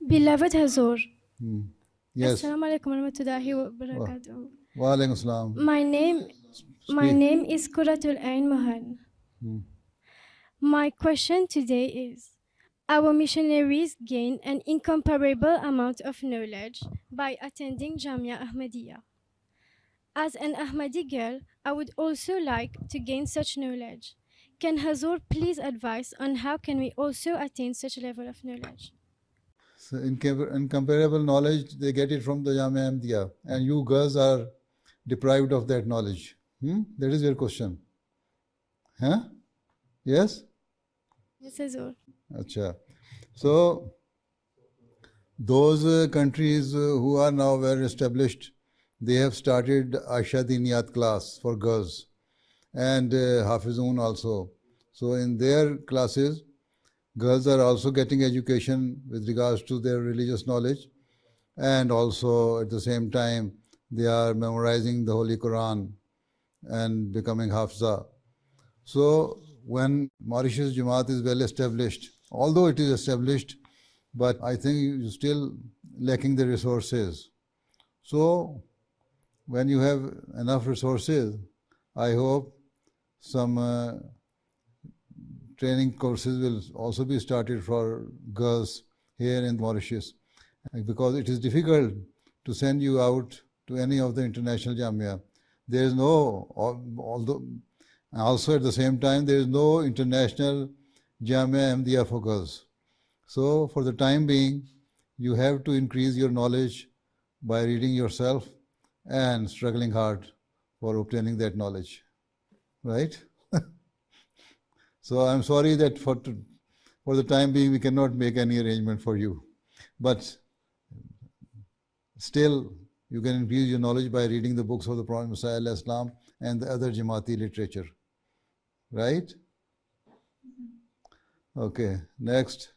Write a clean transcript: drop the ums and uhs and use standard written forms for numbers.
Beloved Hazur, Yes. Assalamu alaikum warahmatullahi wabarakatuh. Wa alaikum assalam. My name is Quratul Ain Mohan. My question today is, our missionaries gain an incomparable amount of knowledge by attending Jamia Ahmediyya. As an Ahmadi girl, I would also like to gain such knowledge. Can Hazur please advise on how can we also attain such level of knowledge? So incomparable knowledge, they get it from the Jamia Ahmediyya, and you girls are deprived of that knowledge. That is your question. Huh? Yes? Yes, Hazur. Acha. So those countries who are now well established, they have started Aisha Diniyat class for girls and Hafizun also. So in their classes, girls are also getting education with regards to their religious knowledge, and also at the same time they are memorizing the Holy Quran and becoming Hafza. So when Mauritius Jamaat is well established, although it is established, but I think you're still lacking the resources. So when you have enough resources, I hope some training courses will also be started for girls here in Mauritius, because it is difficult to send you out to any of the international Jamia. There is no, although also at the same time, there is no international Jamia Ahmediyya for girls. So for the time being, you have to increase your knowledge by reading yourself and struggling hard for obtaining that knowledge. Right? So I'm sorry that for the time being we cannot make any arrangement for you. But still, you can increase your knowledge by reading the books of the Prophet Musa Islam and the other Jamaati literature. Right? Okay, next.